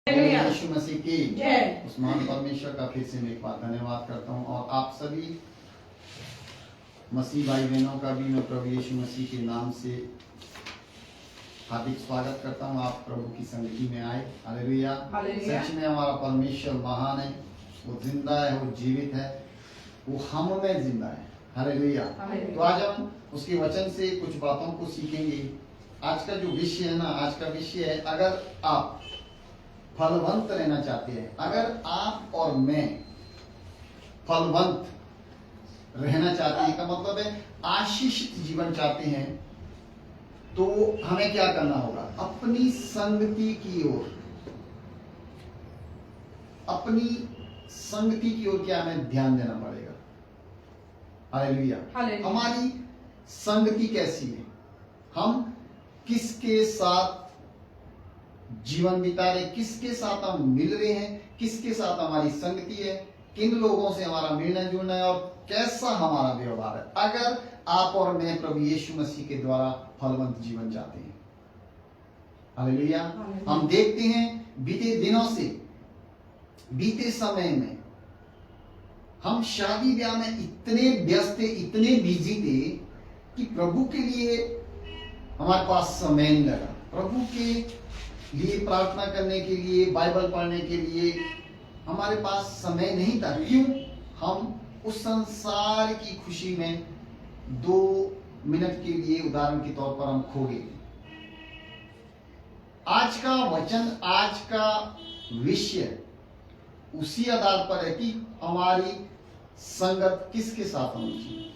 यीशु मसीह की जय। उस महान परमेश्वर का फिर से मैं एक बार धन्यवाद करता हूँ और आप सभी मसीह भाई बहनों का भी मैं प्रभु यीशु मसीह के नाम से हार्दिक स्वागत करता हूँ। आप प्रभु की संगति में आए। हालेलुया। सच में हमारा परमेश्वर महान है, वो जिंदा है, वो जीवित है, वो हम में जिंदा है। हालेलुया। तो आज हम उसके वचन से कुछ बातों को सीखेंगे। आज का जो विषय है ना, आज का विषय है अगर आप फलवंत रहना चाहते हैं, अगर आप और मैं फलवंत रहना चाहते हैं, का मतलब है आशीषित जीवन चाहते हैं, तो हमें क्या करना होगा? अपनी संगति की ओर, अपनी संगति की ओर क्या हमें ध्यान देना पड़ेगा। हालेलुया। हमारी संगति कैसी है, हम किसके साथ जीवन बिता रहे, किसके साथ हम मिल रहे हैं, किसके साथ हमारी संगति है, किन लोगों से हमारा मिलना जुलना है और कैसा हमारा व्यवहार है। अगर आप और मैं प्रभु यीशु मसीह के द्वारा फलवंत जीवन चाहते हैं। हालेलुया। हम देखते हैं बीते दिनों से, बीते समय में हम शादी ब्याह में इतने व्यस्त थे, इतने बिजी थे कि प्रभु के लिए हमारे पास समय नहीं लगा। प्रभु के लिए प्रार्थना करने के लिए, बाइबल पढ़ने के लिए हमारे पास समय नहीं था। क्यों? हम उस संसार की खुशी में 2 मिनट के लिए, उदाहरण के तौर पर, हम खो गए। आज का वचन, आज का विषय उसी आधार पर है कि हमारी संगत किसके साथ होनी चाहिए।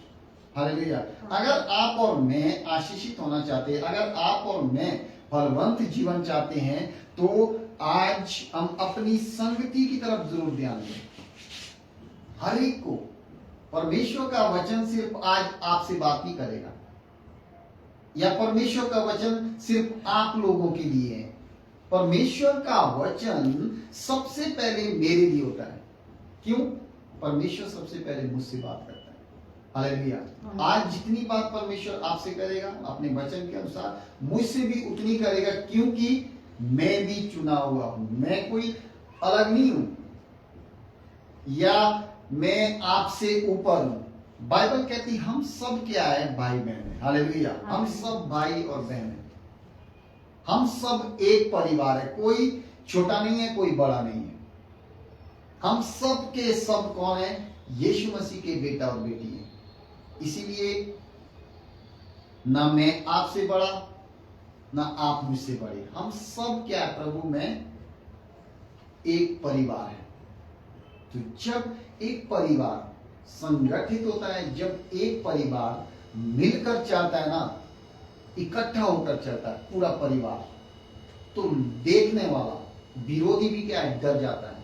हालेलुया। अगर आप और मैं आशीषित होना चाहते हैं, अगर आप और मैं फलवंत जीवन चाहते हैं, तो आज हम अपनी संगति की तरफ जरूर ध्यान दें। हर एक को परमेश्वर का वचन सिर्फ आज आपसे बात नहीं करेगा, या परमेश्वर का वचन सिर्फ आप लोगों के लिए है। परमेश्वर का वचन सबसे पहले मेरे लिए होता है। क्यों? परमेश्वर सबसे पहले मुझसे बात करता है। हालेलुया। आज जितनी बात परमेश्वर आपसे करेगा अपने वचन के अनुसार, मुझसे भी उतनी करेगा, क्योंकि मैं भी चुना हुआ हूं। मैं कोई अलग नहीं हूं, या मैं आपसे ऊपर हूं। बाइबल कहती हम सब क्या है? भाई बहन है। हालेलुया। हम सब भाई और बहन है, हम सब एक परिवार है। कोई छोटा नहीं है, कोई बड़ा नहीं है। हम सब के सब कौन है? यीशु मसीह के बेटा और बेटी है। इसीलिए ना मैं आपसे बड़ा, ना आप मुझसे बड़े। हम सब क्या है? प्रभु में एक परिवार है। तो जब एक परिवार संगठित होता है, जब एक परिवार मिलकर चलता है ना, इकट्ठा होकर चलता है पूरा परिवार, तो देखने वाला विरोधी भी क्या है? डर जाता है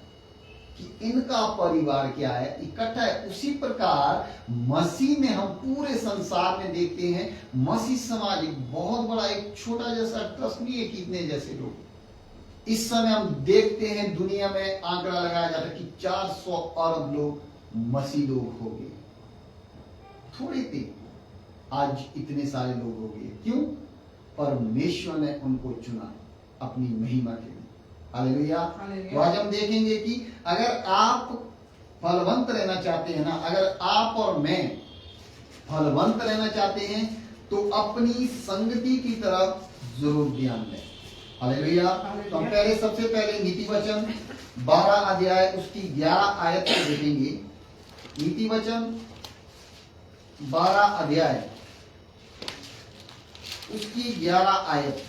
कि इनका परिवार क्या है? इकट्ठा है। उसी प्रकार मसीह में हम पूरे संसार में देखते हैं, मसीह समाज एक बहुत बड़ा, एक छोटा जैसा ट्रस्ट नहीं है कि इतने जैसे लोग। इस समय हम देखते हैं दुनिया में आंकड़ा लगाया जाता है कि 400 अरब लोग मसीह लोग हो गए। थोड़े थे, आज इतने सारे लोग हो गए। क्यों? परमेश्वर ने उनको चुना अपनी महिमा के लिए। हालेलुया। तो आज हम देखेंगे कि अगर आप फलवंत रहना चाहते हैं ना, अगर आप और मैं फलवंत रहना चाहते हैं, तो अपनी संगति की तरफ जरूर ध्यान दें। हालेलुया। तो हम सबसे पहले नीति वचन 12 अध्याय उसकी 11 आयत को देखेंगे। नीति वचन 12 अध्याय उसकी 11 आयत।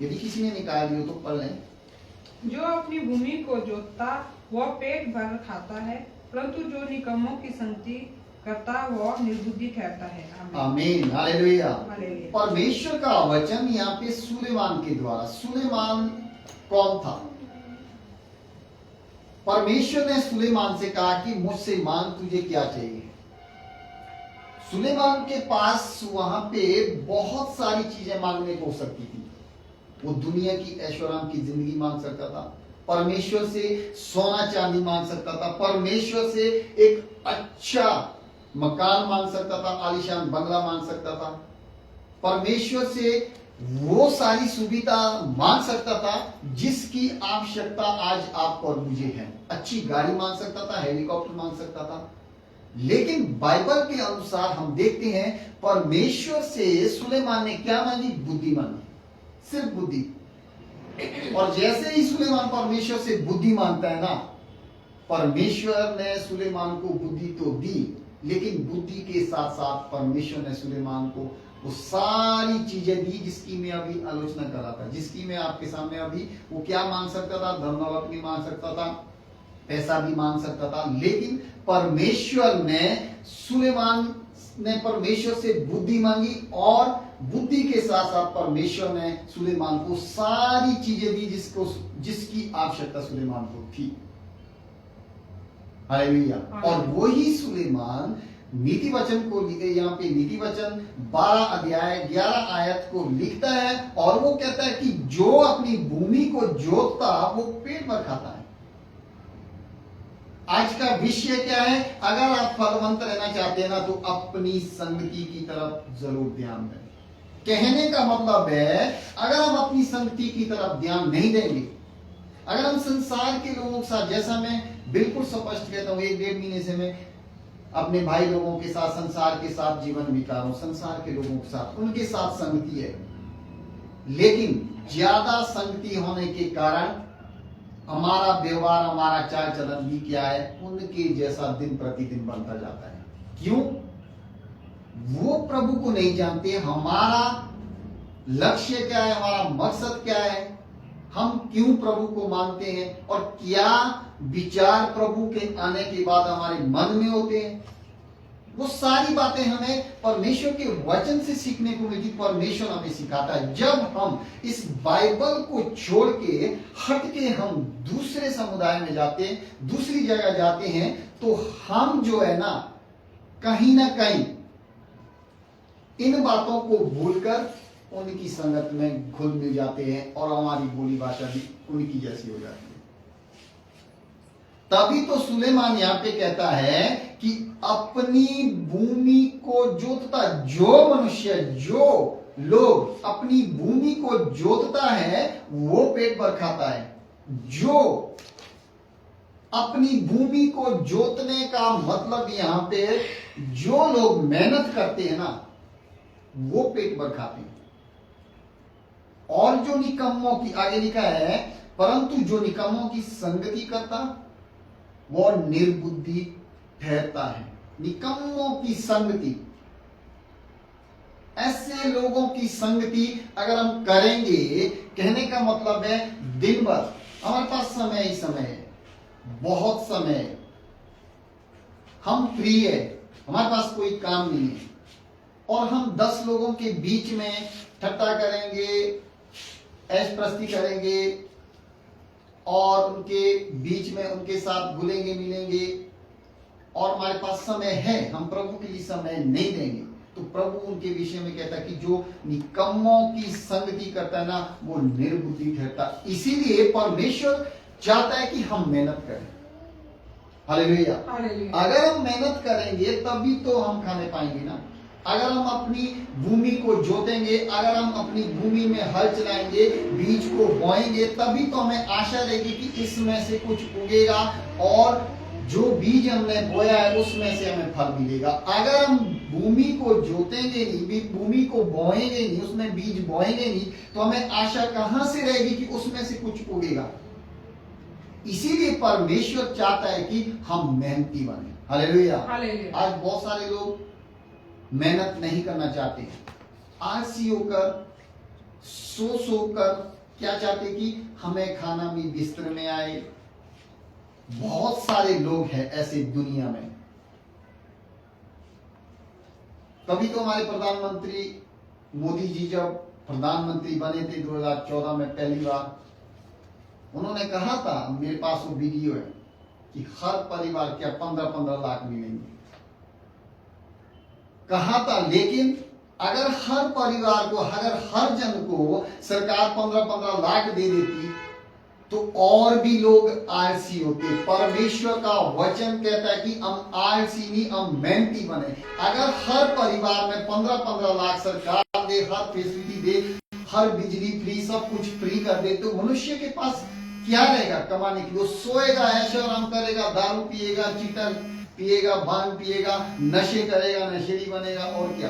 यदि किसी ने निकाल दी हो तो पढ़ लें। जो अपनी भूमि को जोतता वह पेट भर खाता है, परंतु जो निकम्मों की संगति करता वह निर्बुद्धि ठहरता है। आमीन। हालेलुया। परमेश्वर का वचन यहाँ पे सुलेमान के द्वारा। सुलेमान कौन था? परमेश्वर ने सुलेमान से कहा कि मुझसे मांग, तुझे क्या चाहिए। सुलेमान के पास वहां पे बहुत सारी चीजें मांगने को हो सकती थी। वो दुनिया की ऐशोआराम की जिंदगी मांग सकता था, परमेश्वर से सोना चांदी मांग सकता था, परमेश्वर से एक अच्छा मकान मांग सकता था, आलीशान बंगला मांग सकता था, परमेश्वर से वो सारी सुविधा मांग सकता था जिसकी आवश्यकता आज आपको और मुझे है। अच्छी गाड़ी मांग सकता था, हेलीकॉप्टर मांग सकता था, लेकिन बाइबल के अनुसार हम देखते हैं परमेश्वर से सुलेमान ने क्या मांगी? बुद्धि मांगी, सिर्फ बुद्धि। और जैसे ही सुलेमान परमेश्वर से बुद्धि मांगता है ना, परमेश्वर ने सुलेमान को बुद्धि तो दी, लेकिन बुद्धि के साथ साथ परमेश्वर ने सुलेमान को वो सारी चीजें दी जिसकी मैं अभी आलोचना कर रहा था, जिसकी मैं आपके सामने अभी, वो क्या मांग सकता था? धन दौलत भी मांग सकता था, पैसा भी मांग सकता था, लेकिन परमेश्वर ने सुलेमान ने परमेश्वर से बुद्धि मांगी और बुद्धि के साथ साथ परमेश्वर ने सुलेमान को सारी चीजें दी जिसकी आवश्यकता सुलेमान को थी। हालेलुया। और वही सुलेमान नीति वचन को यहाँ पे नीति वचन 12 अध्याय 11 आयत को लिखता है और वो कहता है कि जो अपनी भूमि को जोतता वो पेट भर खाता है। आज का विषय क्या है? अगर आप फलवंत रहना चाहते हैं ना, तो अपनी संगति की तरफ जरूर ध्यान दें। कहने का मतलब है, अगर हम अपनी संगति की तरफ ध्यान नहीं देंगे, अगर हम संसार के लोगों के साथ, जैसा मैं बिल्कुल स्पष्ट कहता हूं, 1-1.5 महीने से मैं अपने भाई लोगों के साथ, संसार के साथ जीवन बिता रहा हूं, संसार के लोगों के साथ, उनके साथ संगति है, लेकिन ज्यादा संगति होने के कारण हमारा व्यवहार, हमारा चाल चलन भी क्या है? उनके जैसा दिन प्रतिदिन बनता जाता है। क्यों? वो प्रभु को नहीं जानते। हमारा लक्ष्य क्या है? हमारा मकसद क्या है? हम क्यों प्रभु को मानते हैं और क्या विचार प्रभु के आने के बाद हमारे मन में होते हैं? वो सारी बातें हमें परमेश्वर के वचन से सीखने को मिलती। परमेश्वर हमें सिखाता है। जब हम इस बाइबल को छोड़ के हट के हम दूसरे समुदाय में जाते हैं, दूसरी जगह जाते हैं, तो हम जो है ना कहीं इन बातों को भूलकर उनकी संगत में घुल मिल जाते हैं और हमारी बोली भाषा भी उनकी जैसी हो जाती है। तभी तो सुलेमान यहां पे कहता है कि अपनी भूमि को जोतता, जो मनुष्य, जो लोग अपनी भूमि को जोतता है वो पेट भर खाता है। जो अपनी भूमि को जोतने का मतलब यहां पे जो लोग मेहनत करते हैं ना, वो पेट भर खाते हैं। और जो निकम्मों की, आगे लिखा है, परंतु जो निकम्मों की संगति करता वो निर्बुद्धि ठहरता है। निकम्मों की संगति, ऐसे लोगों की संगति अगर हम करेंगे, कहने का मतलब है दिन भर हमारे पास समय ही समय है, बहुत समय है, हम फ्री है, हमारे पास कोई काम नहीं है, और हम 10 लोगों के बीच में ठट्टा करेंगे, ऐश प्रस्ती करेंगे और उनके बीच में उनके साथ घुलेंगे मिलेंगे, और हमारे पास समय है, हम प्रभु के लिए समय नहीं देंगे, तो प्रभु उनके विषय में कहता है कि जो निकम्मों की संगति करता है ना, वो निर्बुद्धि ठहरता। इसीलिए परमेश्वर चाहता है कि हम मेहनत करें। हालेलुया। अगर हम मेहनत करेंगे तभी तो हम खाने पाएंगे ना। अगर हम अपनी भूमि को जोतेंगे, अगर हम अपनी भूमि में हल चलाएंगे, बीज को बोएंगे, तभी तो हमें आशा रहेगी कि इसमें से कुछ उगेगा और जो बीज हमने बोया है उसमें से हमें फल मिलेगा। अगर हम भूमि को जोतेंगे नहीं, भूमि को बोएंगे नहीं, उसमें बीज बोएंगे नहीं, तो हमें आशा कहां से रहेगी कि उसमें से कुछ उगेगा। इसीलिए परमेश्वर चाहता है कि हम मेहनती बने। हालेलुया। आज बहुत सारे लोग मेहनत नहीं करना चाहते, आलसी होकर, सो कर क्या चाहते कि हमें खाना भी बिस्तर में आए। बहुत सारे लोग हैं ऐसे दुनिया में। तभी तो हमारे प्रधानमंत्री मोदी जी जब प्रधानमंत्री बने थे 2014 में पहली बार, उन्होंने कहा था, मेरे पास वो वीडियो है, कि हर परिवार क्या 15-15 लाख मिलेंगे, कहा था। लेकिन अगर हर परिवार को, अगर हर जन को सरकार 15-15 लाख दे देती तो और भी लोग आलसी होते। परमेश्वर का वचन कहता है कि हम आलसी नहीं, हम मेहनती बने। अगर हर परिवार में 15-15 लाख सरकार दे, हर फैसिलिटी दे, हर बिजली फ्री, सब कुछ फ्री कर दे, तो मनुष्य के पास क्या रहेगा कमाने के लिए? वो सोएगा, ऐशो आराम करेगा, दारू पिएगा, चीटर पिएगा, भांग पिएगा, नशे करेगा, नशेड़ी बनेगा, और क्या?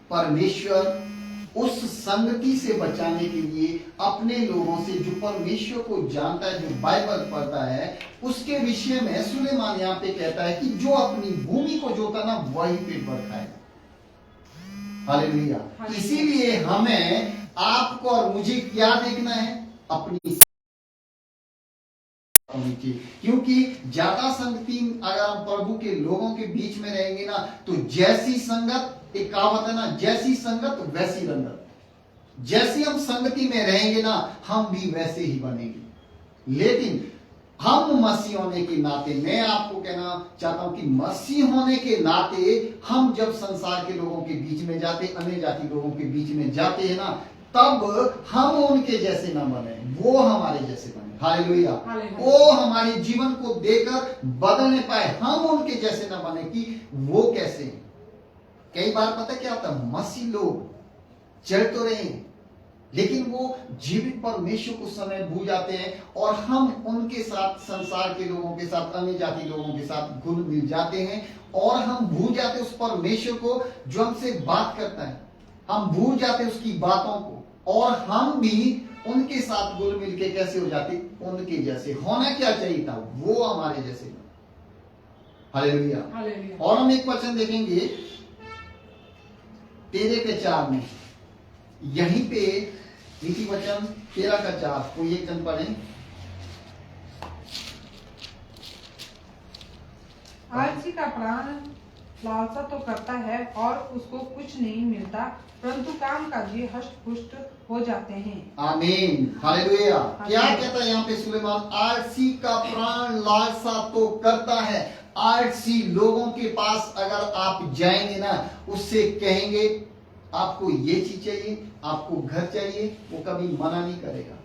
परमेश्वर उस संगति से बचाने के लिए अपने लोगों से, जो परमेश्वर को जानता है, जो बाइबल पढ़ता है, उसके विषय में सुलेमान यहाँ पे कहता है कि जो अपनी भूमि को जोता ना, वही पेट भर खाएगा। हालेलुया। इसीलिए हमें, आपको और मुझे क्या देखना है? अपनी, क्योंकि ज्यादा संगति अगर हम प्रभु के लोगों के बीच में रहेंगे ना, तो जैसी संगत, एक कहावत है ना, जैसी संगत वैसी रंगत। जैसी हम संगति में रहेंगे ना, हम भी वैसे ही बनेंगे। लेकिन हम मसीह होने के नाते, मैं आपको कहना चाहता हूं कि मसीह होने के नाते हम जब संसार के लोगों के बीच में जाते, अन्य जाति लोगों के बीच में जाते हैं ना, तब हम उनके जैसे ना बने, वो हमारे जैसे बने। हालेलुया। वो हमारे जीवन को देकर बदलने पाए, हम उनके जैसे ना बने। कि वो कैसे? कई बार पता क्या होता है, मसीह लोग चल तो रहे हैं, लेकिन वो जीवित परमेश्वर को समय भूल जाते हैं, और हम उनके साथ, संसार के लोगों के साथ, अन्य जाति लोगों के साथ घुल मिल जाते हैं, और हम भूल जाते उस परमेश्वर को जो हमसे बात करता है। हम भूल जाते उसकी बातों को, और हम भी उनके साथ घुल मिल के कैसे हो जाते? उनके जैसे। होना क्या चाहिए था? वो हमारे जैसे। हालेलुया। और हम एक वचन देखेंगे 13:4 में, यहीं पे नीति वचन 13:4, कोई एक जन पढ़े। आलसी का प्राण लालसा तो करता है और उसको कुछ नहीं मिलता, परंतु कामकाजी हष्ट-पुष्ट हो जाते हैं। आमीन। हालेलुया। क्या कहता है यहाँ पे सुलेमान? आलसी का प्राण लालसा तो करता है। आलसी लोगों के पास अगर आप जाएंगे ना, उससे कहेंगे आपको ये चीज चाहिए, आपको घर चाहिए, वो कभी मना नहीं करेगा।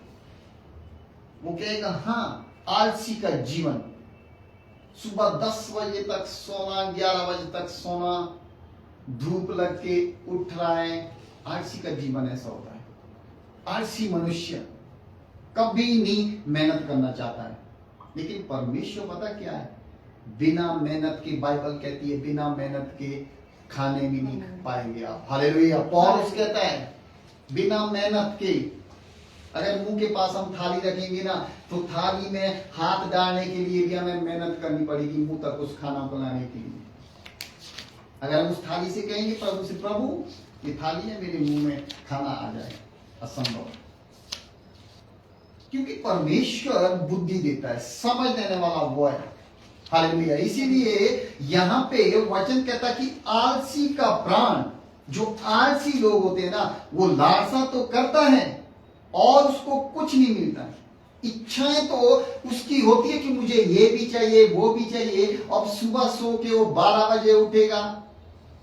वो कहेगा हाँ। आलसी का जीवन, सुबह 10 बजे तक सोना, 11 बजे तक सोना, धूप लग के उठ रहा है। आलसी का जीवन ऐसा होता है। आलसी मनुष्य कभी नहीं मेहनत करना चाहता है। लेकिन परमेश्वर पता क्या है? बिना मेहनत के, बाइबल कहती है, बिना मेहनत के खाने भी नहीं पाएंगे आप। हालेलुया। पौलुस कहता है बिना मेहनत के, अगर मुंह के पास हम थाली रखेंगे ना, तो थाली में हाथ डालने के लिए भी हमें मेहनत करनी पड़ेगी, मुंह तक उस खाना को लाने के लिए। अगर हम उस थाली से कहेंगे प्रभु से, प्रभु ये थाली है, मेरे मुंह में खाना आ जाए, असंभव। क्योंकि परमेश्वर बुद्धि देता है, समझ देने वाला वो है। हालेलुया। इसीलिए यहां पे वचन कहता है कि आलसी का प्राण, जो आलसी लोग होते हैं ना, वो लालसा तो करता है और उसको कुछ नहीं मिलता। इच्छाएं तो उसकी होती है कि मुझे ये भी चाहिए, वो भी चाहिए। अब सुबह सो के वो 12 बजे उठेगा,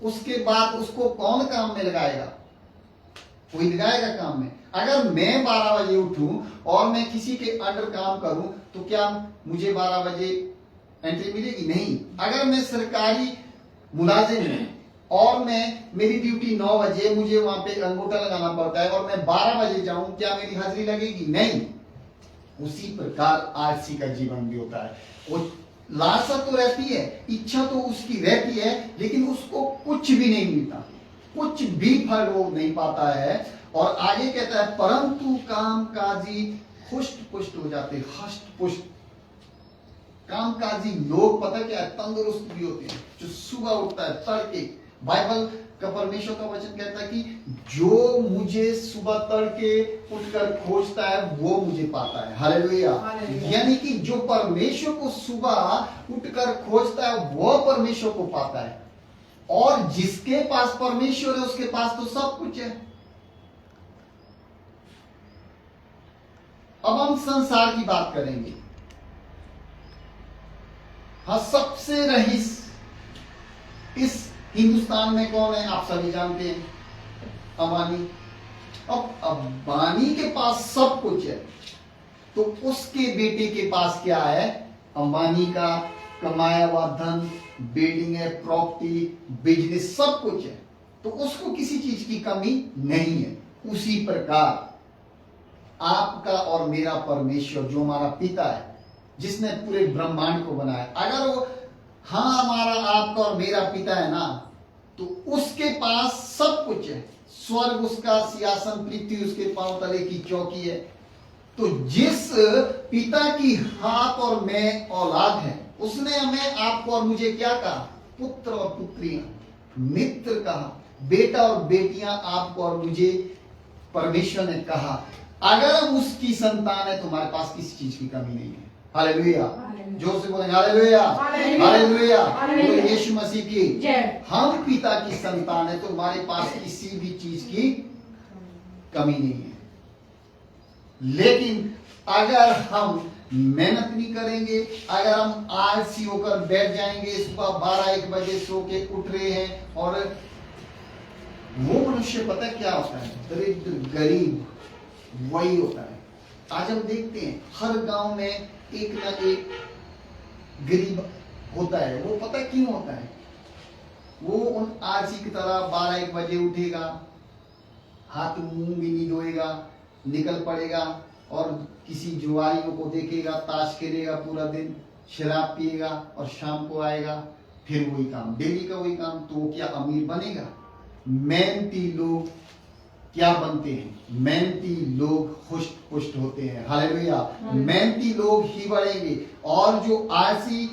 उसके बाद उसको कौन काम में लगाएगा? कोई लगाएगा काम में? अगर मैं 12 बजे उठूं और मैं किसी के अंडर काम करूं, तो क्या मुझे 12 बजे एंट्री मिलेगी? नहीं। अगर मैं सरकारी मुलाजिम हूं और मेरी ड्यूटी 9 बजे, मुझे वहां पे अंगूठा लगाना पड़ता है, और मैं 12 बजे जाऊं, क्या मेरी हाजिरी लगेगी? नहीं। उसी प्रकार आलसी का जीवन भी होता है। वो लालसा तो रहती है, इच्छा तो उसकी रहती है, लेकिन उसको कुछ भी नहीं मिलता, कुछ भी फल वो नहीं पाता है। और आगे कहता है परंतु कामकाजी हुष्ट पुष्ट हो जाते। हष्ट पुष्ट कामकाजी लोग पता क्या है? तंदुरुस्त भी होते हैं। जो सुबह उठता है तड़के, बाइबल का, परमेश्वर का वचन कहता है कि जो मुझे सुबह तड़के उठकर खोजता है वो मुझे पाता है। हालेलुया। यानी कि जो परमेश्वर को सुबह उठकर खोजता है वो परमेश्वर को पाता है, और जिसके पास परमेश्वर है उसके पास तो सब कुछ है। अब हम संसार की बात करेंगे। हाँ, सबसे रईस इस हिंदुस्तान में कौन है? आप सभी जानते हैं, अंबानी। अब अंबानी के पास सब कुछ है, तो उसके बेटे के पास क्या है? अंबानी का कमाया हुआ धन, बिल्डिंग है, प्रॉपर्टी, बिजनेस, सब कुछ है। तो उसको किसी चीज की कमी नहीं है। उसी प्रकार आपका और मेरा परमेश्वर जो हमारा पिता है, जिसने पूरे ब्रह्मांड को बनाया, अगर वो हमारा आपका और मेरा पिता है ना, तो उसके पास सब कुछ है। स्वर्ग उसका सिंहासन, पृथ्वी उसके पांव तले की चौकी है। तो जिस पिता की आप और मैं औलाद है, उसने हमें आपको और मुझे क्या कहा? पुत्र और पुत्रियां, मित्र कहा, बेटा और बेटियां आपको और मुझे परमेश्वर ने कहा। अगर हम उसकी संतान है तो हमारे पास किसी चीज की कमी नहीं है। हालेलुया, जोर से बोलेंगे हालेलुया, हालेलुया, बोलो यीशु मसीह की जय। हम पिता की संतान है तो हमारे पास किसी भी चीज की कमी नहीं है। लेकिन अगर हम मेहनत नहीं करेंगे, अगर हम आलसी होकर बैठ जाएंगे, सुबह 12-1 बजे सो के उठ रहे हैं, और वो मनुष्य पता क्या होता है? दरिद्र, गरीब, वही होता है। आज हम देखते हैं हर गांव में एक ना एक गरीब होता है। वो पता क्यों होता है? वो उन आलसी की तरह 12-1 बजे उठेगा, हाथ मुंह भी नहीं धोएगा, निकल पड़ेगा और किसी जुआरियों को देखेगा, ताश खेलेगा पूरा दिन, शराब पिएगा और शाम को आएगा, फिर वही काम, डेली का वही काम। तो वो क्या अमीर बनेगा? मेहनती लोग क्या बनते हैं? मेहनती लोग हुष्ट पुष्ट होते हैं। हालेलुया, मेहनती लोग ही बढ़ेंगे, और जो आलसी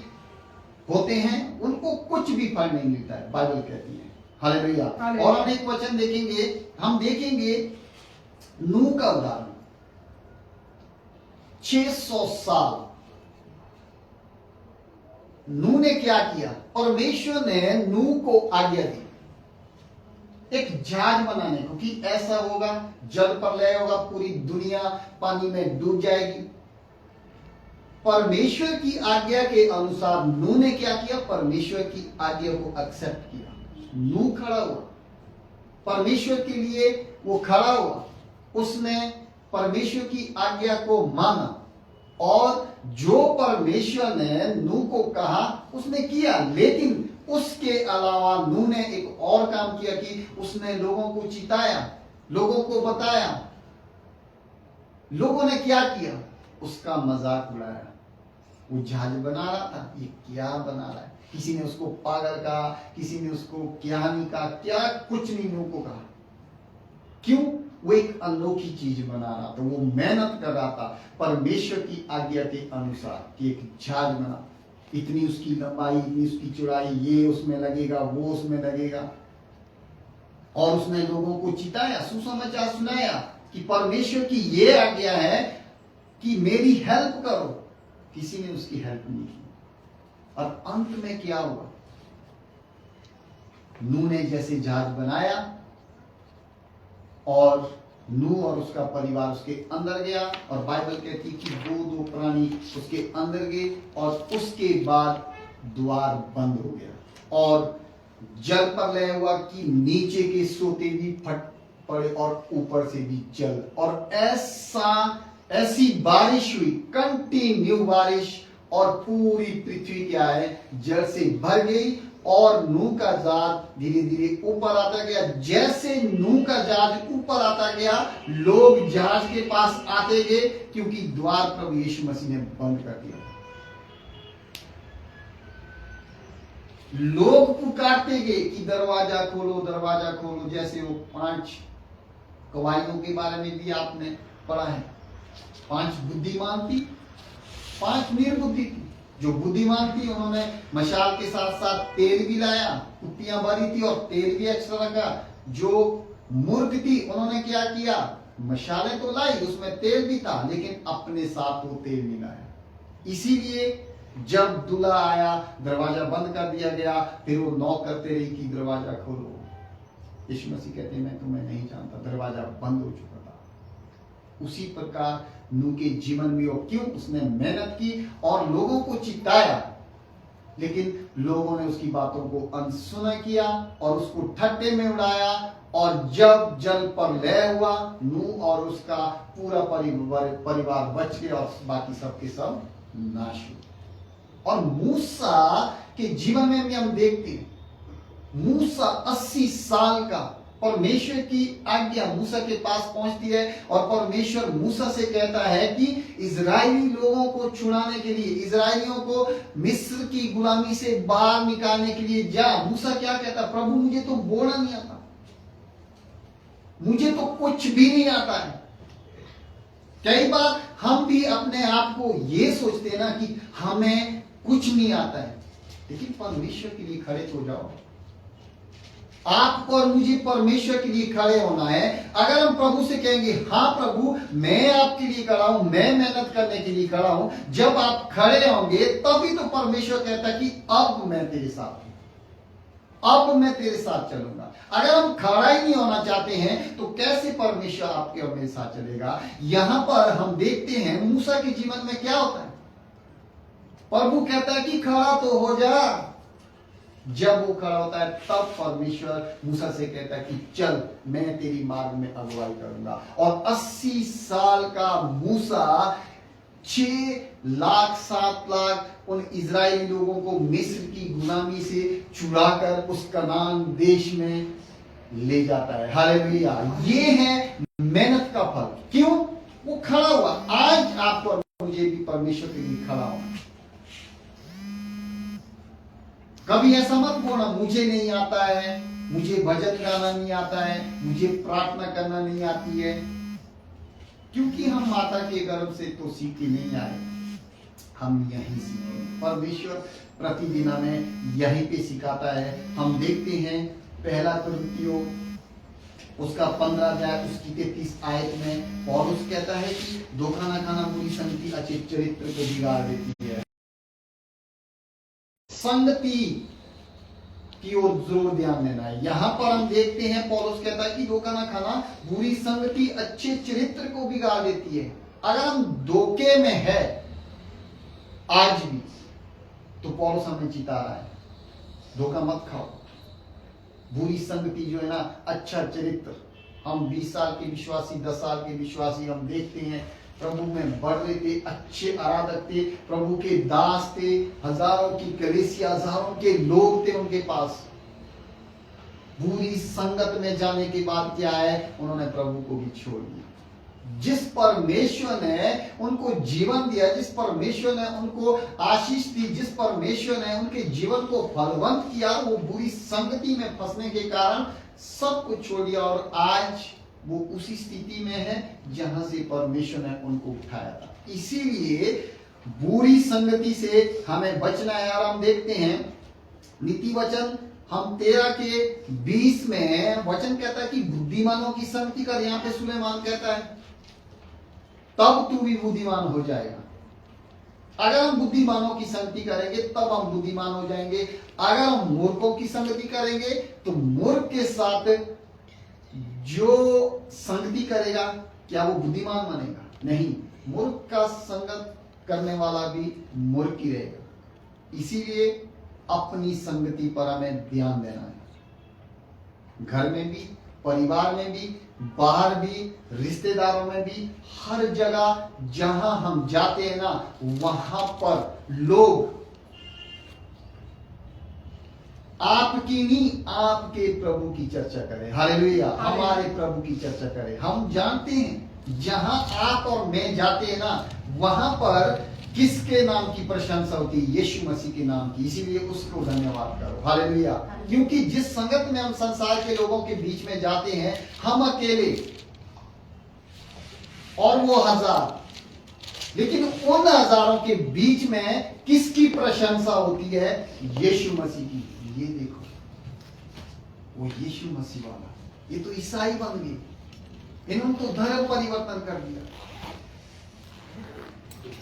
होते हैं उनको कुछ भी फल नहीं मिलता है, बाइबल कहती है। हालेलुया। और हम एक वचन देखेंगे, हम देखेंगे नूह का उदाहरण। 600 साल नूह ने क्या किया? परमेश्वर ने नूह को आज्ञा दी एक जहाज बनाने को, कि ऐसा होगा, जल प्रलय होगा, पूरी दुनिया पानी में डूब जाएगी। परमेश्वर की आज्ञा के अनुसार नूह ने क्या किया? परमेश्वर की आज्ञा को एक्सेप्ट किया। नूह खड़ा हुआ, परमेश्वर के लिए वो खड़ा हुआ, उसने परमेश्वर की आज्ञा को माना, और जो परमेश्वर ने नूह को कहा उसने किया। लेकिन उसके अलावा नूह ने एक और काम किया कि उसने लोगों को चिताया, लोगों को बताया। लोगों ने क्या किया? उसका मजाक उड़ाया। वो जहाज बना रहा था, ये क्या बना रहा है? किसी ने उसको पागल कहा, किसी ने उसको क्या नहीं कहा, क्या कुछ नहीं नूह को कहा। क्यों? वो एक अनोखी चीज बना रहा था, वो मेहनत कर रहा था परमेश्वर की आज्ञा के अनुसार कि एक जहाज बना, इतनी उसकी लंबाई, इतनी उसकी चौड़ाई, ये उसमें लगेगा, वो उसमें लगेगा। और उसने लोगों को चिताया, सुसमाचार सुनाया कि परमेश्वर की ये आज्ञा है कि मेरी हेल्प करो। किसी ने उसकी हेल्प नहीं की, और अंत में क्या हुआ? नूह ने जैसे जहाज बनाया, और नूह और उसका परिवार उसके अंदर गया, और बाइबल कहती कि दो प्राणी उसके अंदर गए, और उसके बाद द्वार बंद हो गया, और जल प्रलय हुआ कि नीचे के सोते भी फट पड़े और ऊपर से भी जल, और ऐसी बारिश हुई, कंटिन्यू बारिश, और पूरी पृथ्वी क्या है? जल से भर गई, और नूह का जहाज धीरे धीरे ऊपर आता गया। जैसे नूह का जहाज ऊपर आता गया, लोग जहाज के पास आते गए, क्योंकि द्वार प्रभु यीशु मसीह ने बंद कर दिया। लोग पुकारते गए कि दरवाजा खोलो, दरवाजा खोलो। जैसे वो 5 कवाइयों के बारे में भी आपने पढ़ा है। 5 बुद्धिमान थी, 5 निर्बुद्धि थी। जो बुद्धिमान थी उन्होंने मशाल के साथ साथ तेल भी लाया, कुप्पियां भरी थी और तेल भी एक्स्ट्रा रखा। जो मूर्ख थी उन्होंने क्या किया? मशाले तो लाई, उसमें तेल भी था, लेकिन अपने साथ वो तेल नहीं लाया। इसीलिए जब दूल्हा आया, दरवाजा बंद कर दिया गया, फिर वो नॉक करते रही कि दरवाजा खोलो। यीशु मसीह कहते हैं मैं तुम्हें नहीं जानता, दरवाजा बंद हो चुका था। उसी प्रकार नूह के जीवन में वो क्यों? उसने मेहनत की और लोगों को चिताया, लेकिन लोगों ने उसकी बातों को अनसुना किया और उसको ठट्टे में उड़ाया। और जब जल प्रलय हुआ, नूह और उसका पूरा परिवार बच गया और बाकी सबके सब नाश हुए। और मूसा के जीवन में भी हम देखते हैं, मूसा 80 साल का परमेश्वर की आज्ञा मूसा के पास पहुंचती है और परमेश्वर मूसा से कहता है कि इजरायली लोगों को छुड़ाने के लिए, इजरायलियों को मिस्र की गुलामी से बाहर निकालने के लिए जा। मूसा क्या कहता, प्रभु मुझे तो बोलना नहीं आता, मुझे तो कुछ भी नहीं आता है। कई बार हम भी अपने आप को ये सोचते हैं ना कि हमें कुछ नहीं आता है, लेकिन परमेश्वर के लिए खड़े हो जाओ। आपको और मुझे परमेश्वर के लिए खड़े होना है। अगर हम प्रभु से कहेंगे हाँ प्रभु मैं आपके लिए खड़ा हूं, मैं मेहनत करने के लिए खड़ा हूं, जब आप खड़े होंगे तभी तो परमेश्वर कहता है कि अब मैं तेरे साथ हूं, अब मैं तेरे साथ चलूंगा। अगर हम खड़ा ही नहीं होना चाहते हैं तो कैसे परमेश्वर आपके और मेरे साथ चलेगा। यहां पर हम देखते हैं मूसा के जीवन में क्या होता है। प्रभु कहता है कि खड़ा तो हो जा। जब वो खड़ा होता है तब परमेश्वर मूसा से कहता है कि चल मैं तेरी मार्ग में अगुवाई करूंगा। और 80 साल का मूसा 6 लाख 7 लाख उन इजरायली लोगों को मिस्र की गुलामी से छुड़ाकर उस कनान देश में ले जाता है। हालेलुया। ये है मेहनत का फल। क्यों? वो खड़ा हुआ। आज आपको और मुझे भी परमेश्वर के लिए खड़ा होना। कभी ऐसा मत बोलना मुझे नहीं आता है, मुझे भजन गाना नहीं आता है, मुझे प्रार्थना करना नहीं आती है, क्योंकि हम माता के गर्भ से तो सीखे नहीं आए, हम यही सीखे। परमेश्वर प्रतिदिन हमें यहीं पे सिखाता है। हम देखते हैं पहला कुरिन्थियों उसका 15 अध्याय उसकी 33 आयत में पौलुस कहता है कि धोखा न खाना बुरी संगति अच्छे चरित्र को बिगाड़ देती है। संगति की ओर जरूर ध्यान देना है। यहां पर हम देखते हैं पौलुस कहता है कि धोखा ना खाना बुरी संगति अच्छे चरित्र को बिगाड़ देती है। अगर हम धोखे में है आज भी तो पौलुस हमें चिता रहा है, धोखा मत खाओ। बुरी संगति जो है ना, अच्छा चरित्र। हम 20 साल के विश्वासी, 10 साल के विश्वासी हम देखते हैं प्रभु में बढ़ रहे थे, अच्छे आराधक थे, प्रभु के दास थे, हजारों की कलीसिया, हजारों के लोग थे उनके पास। बुरी संगत में जाने के बाद क्या है, उन्होंने प्रभु को भी छोड़ दिया। जिस परमेश्वर ने उनको जीवन दिया, जिस परमेश्वर ने उनको आशीष दी, जिस परमेश्वर ने उनके जीवन को फलवंत किया, वो बुरी संगति में फंसने के कारण सब कुछ छोड़ दिया और आज वो उसी स्थिति में है जहां से परमेश्वर ने उनको उठाया था। इसीलिए बुरी संगति से हमें बचना है। और हम देखते हैं नीति वचन हम 13 के 20 में वचन कहता है कि बुद्धिमानों की संगति कर। यहां पे सुलेमान कहता है तब तू भी बुद्धिमान हो जाएगा। अगर हम बुद्धिमानों की संगति करेंगे तब हम बुद्धिमान हो जाएंगे। अगर हम मूर्खों की संगति करेंगे तो मूर्ख के साथ जो संगति करेगा क्या वो बुद्धिमान बनेगा? नहीं, मूर्ख का संगत करने वाला भी मूर्ख ही रहेगा। इसीलिए अपनी संगति पर हमें ध्यान देना है। घर में भी, परिवार में भी, बाहर भी, रिश्तेदारों में भी, हर जगह जहां हम जाते हैं ना, वहां पर लोग आपकी नहीं, आपके प्रभु की चर्चा करें। हालेलुया। हमारे प्रभु की चर्चा करें। हम जानते हैं जहां आप और मैं जाते हैं ना, वहां पर किसके नाम की प्रशंसा होती है? यीशु मसीह के नाम की। इसीलिए उसको धन्यवाद करो। हालेलुया। क्योंकि जिस संगत में हम संसार के लोगों के बीच में जाते हैं, हम अकेले और वो हजार, लेकिन उन हजारों के बीच में किसकी प्रशंसा होती है? यीशु मसीह की। ये देखो वो यीशु मसीह वाला, ये तो ईसाई बन गए, इन्होंने तो धर्म परिवर्तन कर दिया।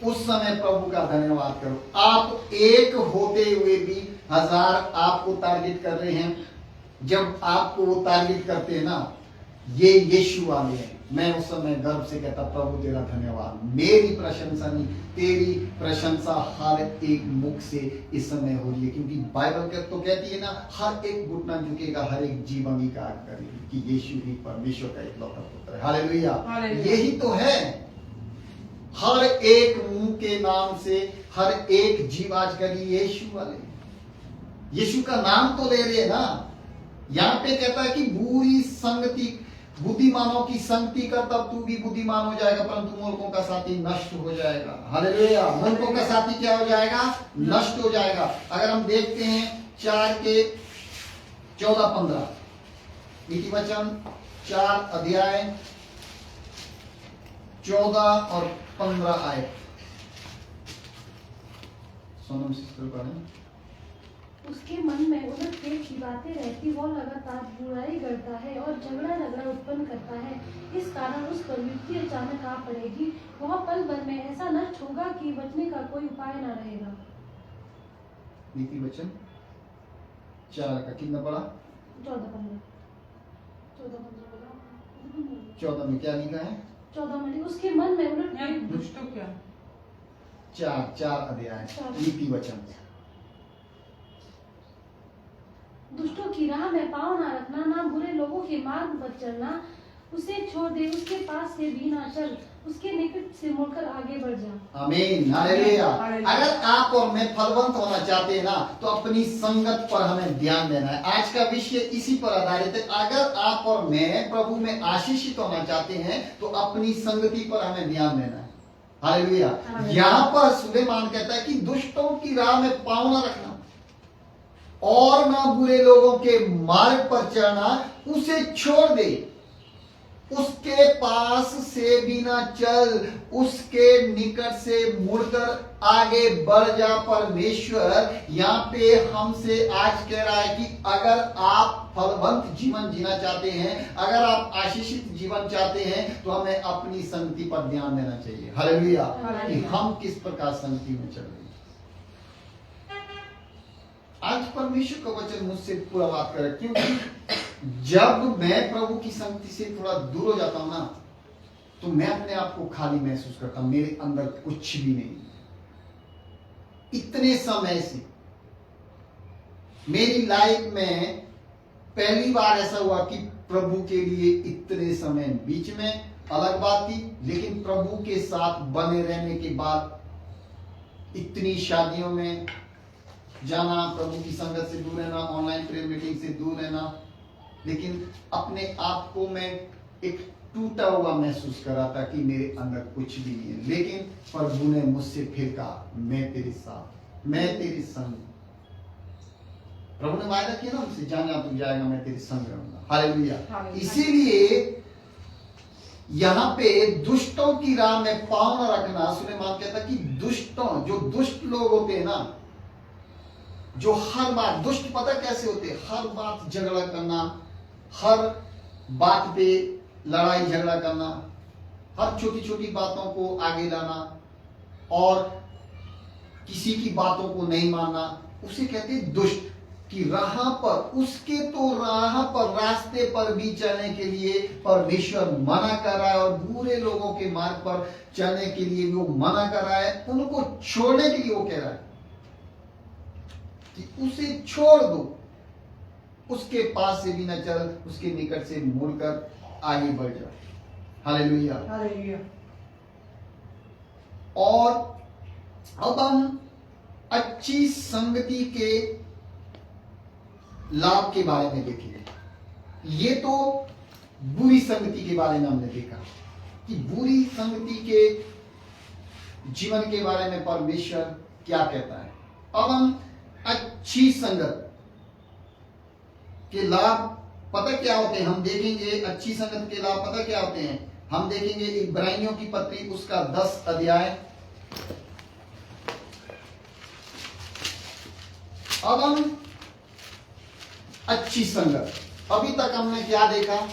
उस समय प्रभु का धन्यवाद करो। आप एक होते हुए भी हजार आपको टारगेट कर रहे हैं। जब आपको वो टारगेट करते हैं ना, ये यीशु वाले हैं, मैं उस समय गर्व से कहता प्रभु तेरा धन्यवाद। मेरी प्रशंसा नहीं, तेरी प्रशंसा हर एक मुख से इस समय हो रही है। क्योंकि बाइबल तो कहती है ना, हर एक घुटना झुकेगा, हर एक जीव अंगीकार करेगी कि यीशु ही परमेश्वर का इकलौता पुत्र है। हालेलुया। यही तो है। हर एक मुंह के नाम से हर एक जीव आज करी यीशु वाले, यीशु का नाम तो ले रहे हैं ना। यहाँ पे कहता है कि बुरी संगति, बुद्धिमानों की संगति कर तब तू भी बुद्धिमान हो जाएगा, परंतु मूर्खों का साथी नष्ट हो जाएगा। हालेलुया। मूर्खों का साथी क्या हो जाएगा? नष्ट हो जाएगा। अगर हम देखते हैं 4:14-15 नीति वचन 4 अध्याय 14 और 15 आए। सोनम सिस्टर पढ़ें। उसके मन में उलट-फेर की बातें रहती, वो लगातार बुराई करता है और झगड़ा उत्पन्न करता है। इस कारण उस पर विपत्ति अचानक आ पड़ेगी। वह पल भर में ऐसा नष्ट होगा कि बचने का कोई उपाय न रहेगा। नीति वचन 4 का कितना पढ़ा? 14-15 14 में क्या लिखा है? 14 में उसके मन में उलट-फेर दुष्टों क्या? 4 अध्याय नीति वचन। दुष्टों की राह में पाँव ना रखना, ना बुरे लोगों के मार्ग पर चलना। उसे छोड़ दे, उसके पास से भी ना चल, उसके निकट से मुड़कर आगे बढ़ जा। आमीन। हालेलुया। अगर आप और मैं फलवंत होना चाहते हैं ना, तो अपनी संगत पर हमें ध्यान देना है। आज का विषय इसी पर आधारित है। अगर आप और मैं प्रभु में आशीषित होना चाहते हैं, तो अपनी संगति पर हमें ध्यान देना है। हालेलुया। यहाँ पर सुलेमान कहता है कि दुष्टों की राह में पाँव ना रखना और ना बुरे लोगों के मार्ग पर चलना। उसे छोड़ दे, उसके पास से भी ना चल, उसके निकट से मुड़कर आगे बढ़ जा। परमेश्वर यहाँ पे हमसे आज कह रहा है कि अगर आप फलवंत जीवन जीना चाहते हैं, अगर आप आशीषित जीवन चाहते हैं, तो हमें अपनी संगति पर ध्यान देना चाहिए। हालेलुया। कि हम किस प्रकार संगति में चल रहे हैं। आज परमेश्वर का वचन मुझसे पूरा बात करे, क्योंकि जब मैं प्रभु की संगति से थोड़ा दूर हो जाता हूं ना, तो मैं अपने आप को खाली महसूस करता हूं। मेरे अंदर कुछ भी नहीं। इतने समय से मेरी लाइफ में पहली बार ऐसा हुआ कि प्रभु के लिए इतने समय, बीच में अलग बात थी, लेकिन प्रभु के साथ बने रहने के बाद इतनी शादियों में जाना, प्रभु की संगत से दूर रहना, ऑनलाइन प्रेयर मीटिंग से दूर रहना, लेकिन अपने आप को मैं एक टूटा हुआ महसूस कर रहा था कि मेरे अंदर कुछ भी नहीं है। लेकिन प्रभु ने मुझसे फिर कहा, मैं तेरे साथ, मैं तेरे संग। प्रभु ने वायदा किया ना मुझसे, जाना तू जाएगा, मैं तेरे संग रहूंगा। हालेलुया। इसीलिए यहाँ पे दुष्टों की राह में पाँव न रखना। सुलेमान कहता कि दुष्टों, जो दुष्ट लोग होते हैं ना, जो हर बात, दुष्ट पता कैसे होते हैं? हर बात झगड़ा करना, हर बात पे लड़ाई झगड़ा करना, हर छोटी छोटी बातों को आगे लाना और किसी की बातों को नहीं मानना, उसे कहते हैं दुष्ट। कि राह पर, उसके तो राह पर, रास्ते पर भी चलने के लिए परमेश्वर मना कर रहा है, और बुरे लोगों के मार्ग पर चलने के लिए वो मना कर रहा है। उनको छोड़ने के लिए वो कह रहा है कि उसे छोड़ दो, उसके पास से भी न चल, उसके निकट से मुड़कर आगे बढ़ जा। हालेलुया। हालेलुया। और अब हम अच्छी संगति के लाभ के बारे में देखेंगे। ये तो बुरी संगति के बारे में हमने देखा कि बुरी संगति के जीवन के बारे में परमेश्वर क्या कहता है। अब हम अच्छी संगत के लाभ पता क्या होते हैं हम देखेंगे। अच्छी संगत के लाभ पता क्या होते हैं हम देखेंगे। इब्रानियों की पत्री उसका 10 अध्याय। अब हम अच्छी संगत, अभी तक हमने क्या देखा?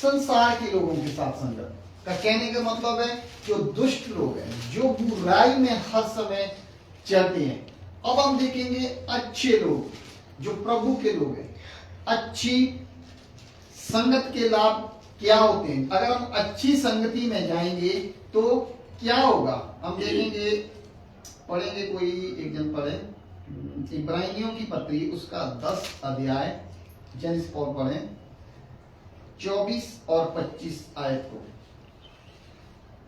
संसार के लोगों के साथ संगत का कहने का मतलब है जो दुष्ट लोग हैं, जो बुराई में हर समय चलते हैं। अब हम देखेंगे अच्छे लोग, जो प्रभु के लोग हैं। अच्छी संगत के लाभ क्या होते हैं? अगर हम अच्छी संगति में जाएंगे तो क्या होगा हम देखेंगे। पढ़ेंगे, कोई एक जन पढ़े इब्रानियों की पत्री उसका 10 अध्याय, जेनिस पॉल पढ़ें 24 और 25 आयत को।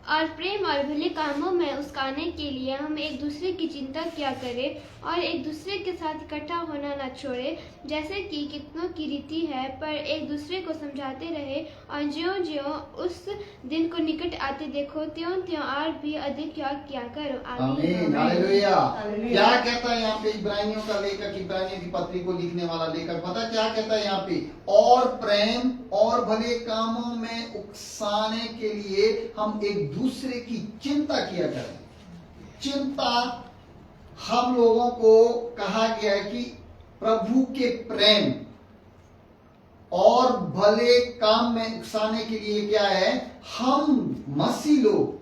और प्रेम और भले कामों में उकसाने के लिए हम एक दूसरे की चिंता किया करें और एक दूसरे के साथ इकट्ठा होना न छोड़ें, जैसे कि कितनों की रीति है, पर एक दूसरे को समझाते रहे और ज्यों-ज्यों उस दिन को निकट आते देखो त्यों-त्यों और भी अधिक याद किया करो। आमीन, हालेलुया। क्या कहता है यहाँ पे इब्रानियों का लेखक, इब्रानियों की पत्री को लिखने वाला लेखक, पता क्या कहता है यहाँ पे? और प्रेम और भले कामों में उकसाने के लिए हम एक दूसरे की चिंता किया करें। चिंता हम लोगों को कहा गया है कि प्रभु के प्रेम और भले काम में उकसाने के लिए क्या है, हम मसीह लोग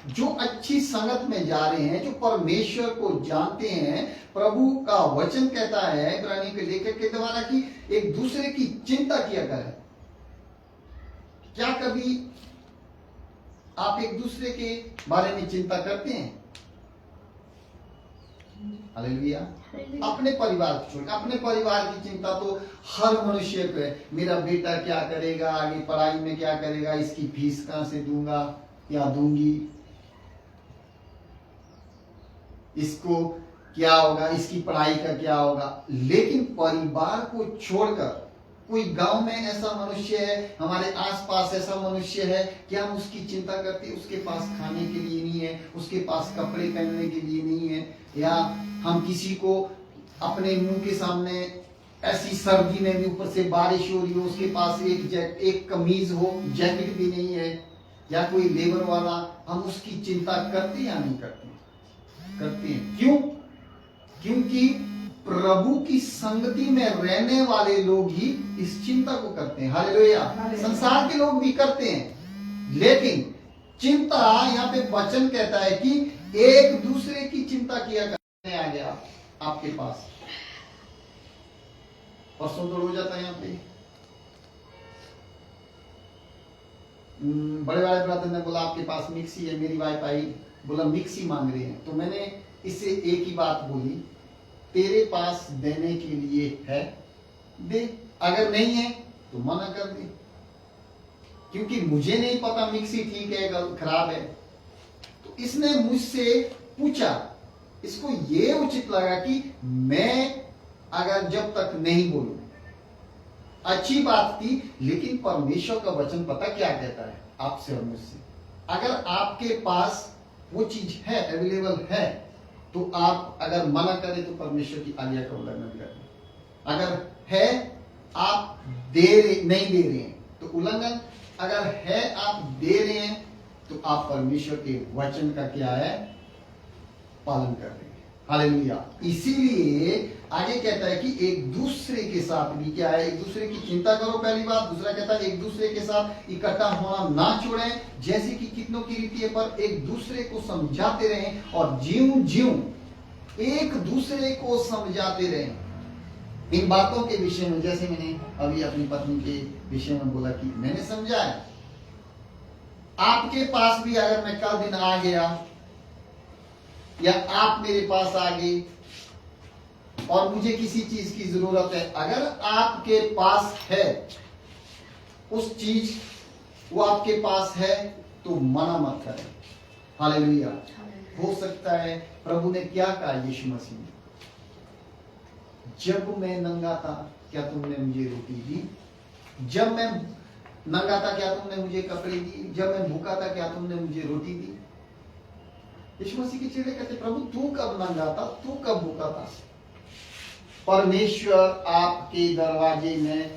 जो अच्छी संगत में जा रहे हैं, जो परमेश्वर को जानते हैं, प्रभु का वचन कहता है इब्रानियों के लेखक के द्वारा कि एक दूसरे की चिंता किया करें। क्या कभी आप एक दूसरे के बारे में चिंता करते हैं? हालेलुया। अपने परिवार को छोड़, अपने परिवार की चिंता तो हर मनुष्य को है। मेरा बेटा क्या करेगा, आगे पढ़ाई में क्या करेगा, इसकी फीस कहां से दूंगा या दूंगी, इसको क्या होगा, इसकी पढ़ाई का क्या होगा। लेकिन परिवार को छोड़कर कोई गांव में ऐसा मनुष्य है, हमारे आसपास ऐसा मनुष्य है कि हम उसकी चिंता करते हैं? उसके पास खाने के लिए नहीं है, उसके पास कपड़े पहनने के लिए नहीं है, या हम किसी को अपने मुंह के सामने ऐसी सर्दी में भी ऊपर से बारिश हो रही हो, उसके पास एक कमीज हो, जैकेट भी नहीं है, या कोई लेबर वाला, हम उसकी चिंता करते या नहीं करते? करते हैं। क्यों? क्योंकि प्रभु की संगति में रहने वाले लोग ही इस चिंता को करते हैं। हालेलुया। संसार के लोग भी करते हैं, लेकिन चिंता यहाँ पे वचन कहता है कि एक दूसरे की चिंता किया करने आ गया आपके पास। परसों तो हो जाता है यहाँ पे बड़े वाले ब्रदर ने बोला आपके पास मिक्सी है, मेरी वाइफ आई बोला मिक्सी मांग रहे हैं, तो मैंने इससे एक ही बात बोली, तेरे पास देने के लिए है दे, अगर नहीं है तो मना कर दे, क्योंकि मुझे नहीं पता मिक्सी ठीक है खराब है। तो इसने मुझसे पूछा, इसको ये उचित लगा कि मैं अगर जब तक नहीं बोलूं, अच्छी बात थी, लेकिन परमेश्वर का वचन पता क्या कहता है आपसे और मुझसे? अगर आपके पास वो चीज है, अवेलेबल है, तो आप अगर मना करें तो परमेश्वर की आज्ञा का उल्लंघन करें। अगर है आप नहीं दे रहे हैं तो उल्लंघन, अगर है आप दे रहे हैं तो आप परमेश्वर के वचन का क्या है, पालन कर रहे हैं। हालेलुया। इसीलिए आगे कहता है कि एक दूसरे के साथ भी क्या है, एक दूसरे की चिंता करो, पहली बात। दूसरा कहता है एक दूसरे के साथ इकट्ठा होना ना छोड़ें, जैसे कि कितनों की रीति है, पर एक दूसरे को समझाते रहें, और ज्यों एक दूसरे को समझाते रहें इन बातों के विषय में। जैसे मैंने अभी अपनी पत्नी के विषय में बोला कि मैंने समझा है, आपके पास भी अगर मैं कल दिन आ गया या आप मेरे पास आ गए और मुझे किसी चीज की जरूरत है, अगर आपके पास है उस चीज, वो आपके पास है, तो मना मत करें। हालेलुया। हो सकता है प्रभु ने क्या कहा यीशु मसीह ने, जब मैं नंगा था क्या तुमने मुझे रोटी दी, जब मैं नंगा था क्या तुमने मुझे कपड़े दिए, जब मैं भूखा था क्या तुमने मुझे रोटी दी। यीशु मसीह के चेले कहते प्रभु तू कब नंगा था, तू कब भूखा था। परमेश्वर आपके दरवाजे में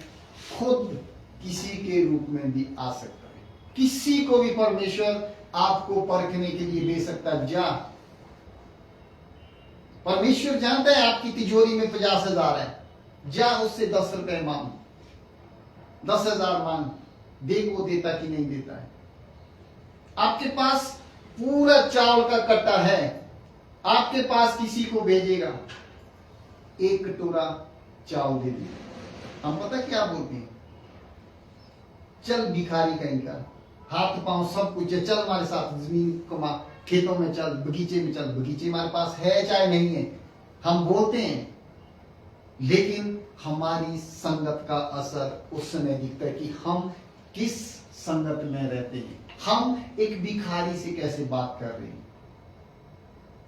खुद किसी के रूप में भी आ सकता है, किसी को भी परमेश्वर आपको परखने के लिए दे सकता है। जा, परमेश्वर जानता है आपकी तिजोरी में 50,000 है, जा उससे 10 रुपए मांग, 10,000 मांग, देख वो देता कि नहीं देता है। आपके पास पूरा चावल का कट्टा है, आपके पास किसी को भेजेगा, एक कटोरा चावल दे दे। हम पता क्या बोलते हैं, चल भिखारी कहीं का, हाथ पांव सब कुछ है, चल हमारे साथ जमीन को, खेतों में चल, बगीचे में चल। बगीचे हमारे पास है चाहे नहीं है, हम बोलते हैं, लेकिन हमारी संगत का असर उस समय दिखता है कि हम किस संगत में रहते हैं। हम एक भिखारी से कैसे बात कर रहे हैं,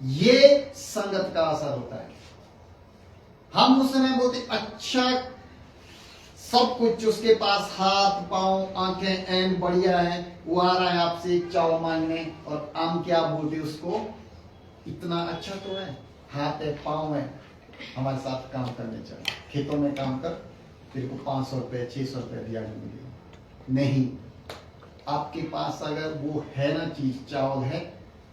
ये संगत का असर होता है। हम उस समय बोलते अच्छा, सब कुछ उसके पास, हाथ पांव आंखें एंड बढ़िया है, वो आ रहा है आपसे एक चावल मांगने, और हम क्या बोलते उसको, इतना अच्छा तो है, हाथ है पांव है, हमारे साथ काम करने चल, खेतों में काम कर, तेरे को 500 रुपए 600 रुपए दिया मिलेगा। नहीं, आपके पास अगर वो है ना चीज, चावल है,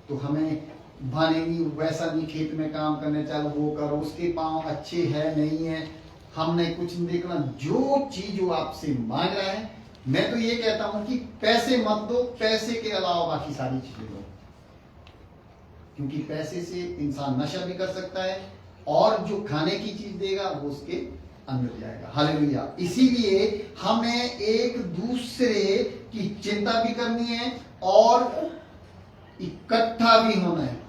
तो हमें भानेगी वैसा नहीं, खेत में काम करने चल, वो करो, उसके पांव अच्छे है नहीं है, हमने कुछ नहीं देखना, जो चीज वो आपसे मांग रहा है, मैं तो ये कहता हूं कि पैसे मत दो, पैसे के अलावा बाकी सारी चीजें दो, क्योंकि पैसे से इंसान नशा भी कर सकता है, और जो खाने की चीज देगा वो उसके अंदर जाएगा। हालेलुया। इसीलिए हमें एक दूसरे की चिंता भी करनी है और इकट्ठा भी होना है।